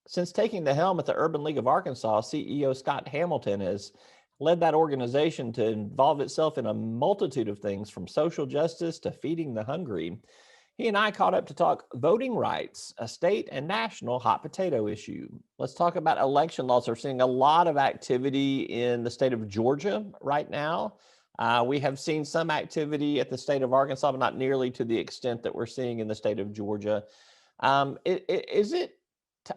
Since taking the helm at the Urban League of Arkansas, CEO Scott Hamilton has led that organization to involve itself in a multitude of things from social justice to feeding the hungry. He and I caught up to talk voting rights, a state and national hot potato issue. Let's talk about election laws. We're seeing a lot of activity in the state of Georgia right now. We have seen some activity at the state of Arkansas, but not nearly to the extent that we're seeing in the state of Georgia. Is it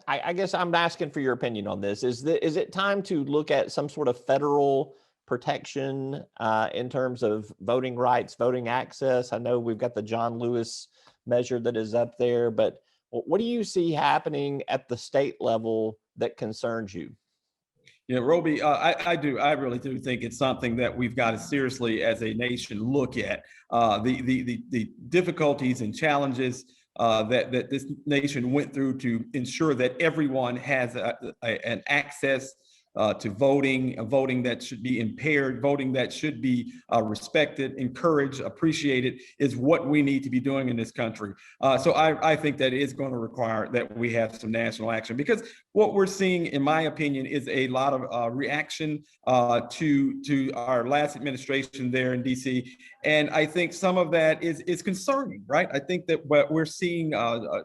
I guess I'm asking for your opinion on this. Is it time to look at some sort of federal protection in terms of voting rights, voting access? I know we've got the John Lewis measure that is up there, but what do you see happening at the state level that concerns you? Yeah, Roby, I do. I really do think it's something that we've got to seriously, as a nation, look at the difficulties and challenges that this nation went through to ensure that everyone has an access to voting, voting that should be impaired, voting that should be respected, encouraged, appreciated, is what we need to be doing in this country. So I think that is going to require that we have some national action, because what we're seeing, in my opinion, is a lot of reaction to our last administration there in DC. And I think some of that is concerning, right? I think that we're seeing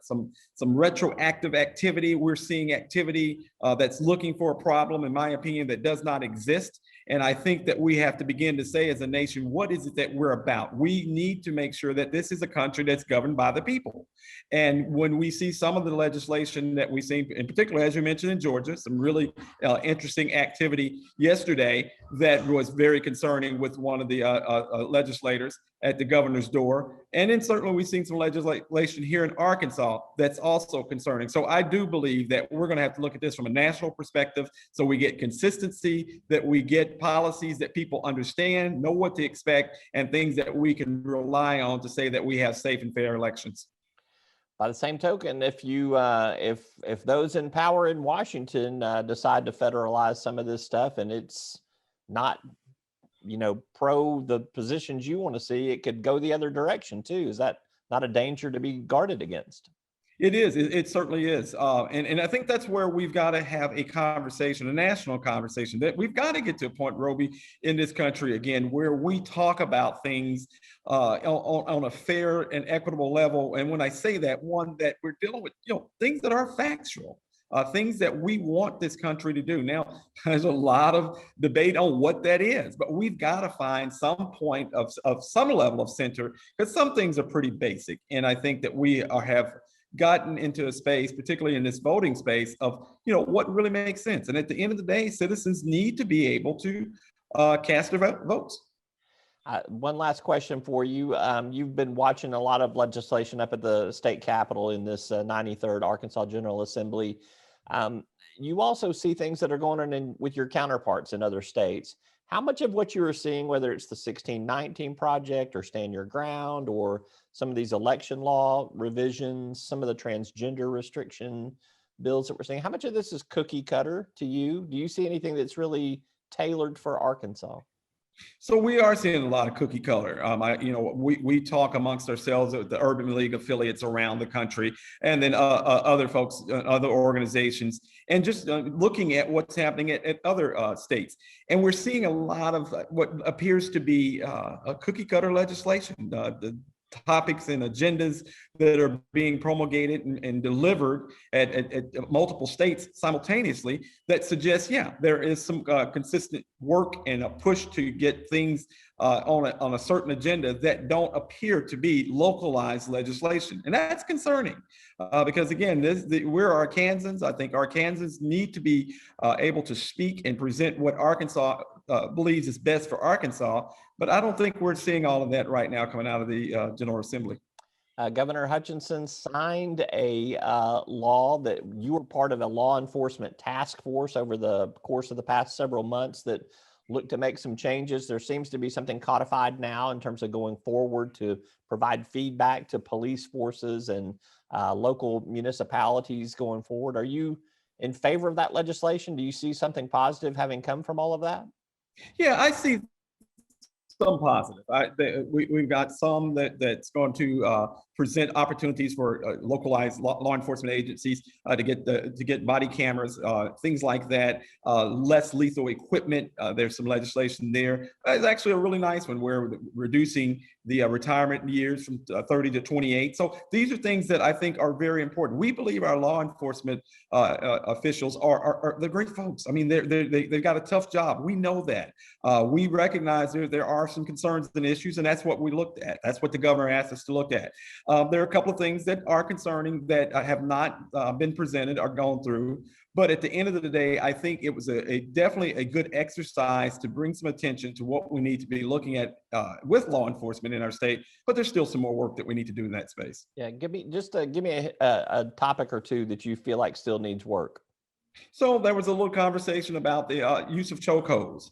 some retroactive activity. We're seeing activity that's looking for a problem, in my opinion, that does not exist. And I think that we have to begin to say, as a nation, what is it that we're about? We need to make sure that this is a country that's governed by the people. And when we see some of the legislation that we see, in particular, as you mentioned, in Georgia, some really interesting activity yesterday that was very concerning with one of the legislators at the governor's door. And then certainly we've seen some legislation here in Arkansas that's also concerning. So I do believe that we're going to have to look at this from a national perspective, so we get consistency, that we get policies that people understand, know what to expect, and things that we can rely on to say that we have safe and fair elections. By the same token, if those in power in Washington decide to federalize some of this stuff, and it's not pro the positions you want to see, it could go the other direction too. Is that not a danger to be guarded against? It is. It certainly is. And I think that's where we've got to have a conversation, a national conversation, that we've got to get to a point, Roby, in this country again, where we talk about things on a fair and equitable level. And when I say that, one, that we're dealing with, things that are factual. Things that we want this country to do. Now, there's a lot of debate on what that is, but we've got to find some point of some level of center, because some things are pretty basic. And I think that we have gotten into a space, particularly in this voting space, of what really makes sense. And at the end of the day, citizens need to be able to cast their votes. One last question for you. You've been watching a lot of legislation up at the state capitol in this 93rd Arkansas General Assembly. You also see things that are going on with your counterparts in other states. How much of what you are seeing, whether it's the 1619 project or Stand Your Ground or some of these election law revisions, some of the transgender restriction bills that we're seeing, how much of this is cookie cutter to you? Do you see anything that's really tailored for Arkansas? So we are seeing a lot of cookie cutter. We talk amongst ourselves, the Urban League affiliates around the country, and then other folks, other organizations, and just looking at what's happening at other states. And we're seeing a lot of what appears to be a cookie cutter legislation. The topics and agendas that are being promulgated and delivered at multiple states simultaneously, that suggests, there is some consistent work and a push to get things on a certain agenda that don't appear to be localized legislation. And that's concerning because, again, we're Arkansans. I think Arkansans need to be able to speak and present what Arkansas believes is best for Arkansas. But I don't think we're seeing all of that right now coming out of the General Assembly. Governor Hutchinson signed a law that you were part of, a law enforcement task force over the course of the past several months that looked to make some changes. There seems to be something codified now in terms of going forward to provide feedback to police forces and local municipalities going forward. Are you in favor of that legislation? Do you see something positive having come from all of that? Yeah, I see some positive. We've got some that's going to present opportunities for localized law enforcement agencies to get body cameras, things like that. Less lethal equipment. There's some legislation there. It's actually a really nice one where we're reducing the retirement years from 30 to 28. So these are things that I think are very important. We believe our law enforcement officials are they're great folks. I mean, they've got a tough job. We know that. We recognize there are some concerns and issues, and that's what we looked at. That's what the governor asked us to look at. There are a couple of things that are concerning that have not been presented or gone through. But at the end of the day, I think it was definitely a good exercise to bring some attention to what we need to be looking at with law enforcement in our state. But there's still some more work that we need to do in that space. Yeah, give me a topic or two that you feel like still needs work. So there was a little conversation about the use of chokeholds.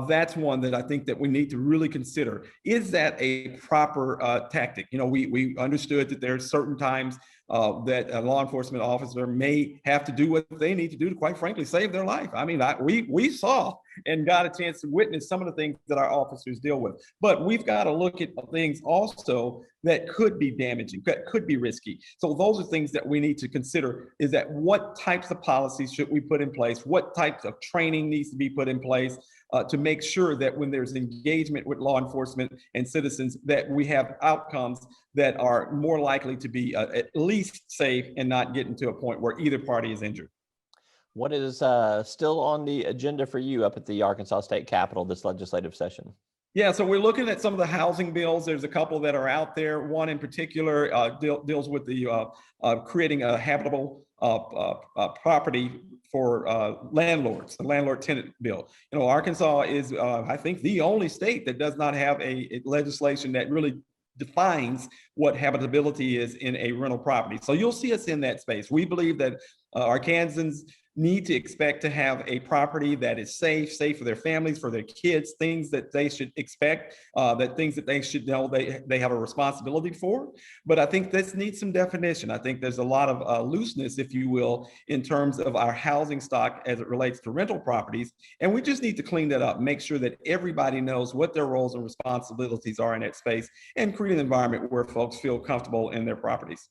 That's one that I think that we need to really consider. Is that a proper tactic? You know, we understood that there are certain times that a law enforcement officer may have to do what they need to do to, quite frankly, save their life. I mean, we saw and got a chance to witness some of the things that our officers deal with. But we've got to look at things also that could be damaging, that could be risky. So those are things that we need to consider, is that what types of policies should we put in place? What types of training needs to be put in place to make sure that when there's engagement with law enforcement and citizens, that we have outcomes that are more likely to be at least safe and not getting to a point where either party is injured. What is still on the agenda for you up at the Arkansas State Capitol this legislative session? Yeah, so we're looking at some of the housing bills. There's a couple that are out there. One in particular deals with the creating a habitable property for landlords, the landlord tenant bill. You know, Arkansas is, I think, the only state that does not have a legislation that really defines what habitability is in a rental property. So you'll see us in that space. We believe that Arkansans need to expect to have a property that is safe for their families, for their kids, things that they should expect, that things that they should know they have a responsibility for. But I think this needs some definition. I think there's a lot of looseness, if you will, in terms of our housing stock as it relates to rental properties. And we just need to clean that up, make sure that everybody knows what their roles and responsibilities are in that space, and create an environment where folks feel comfortable in their properties.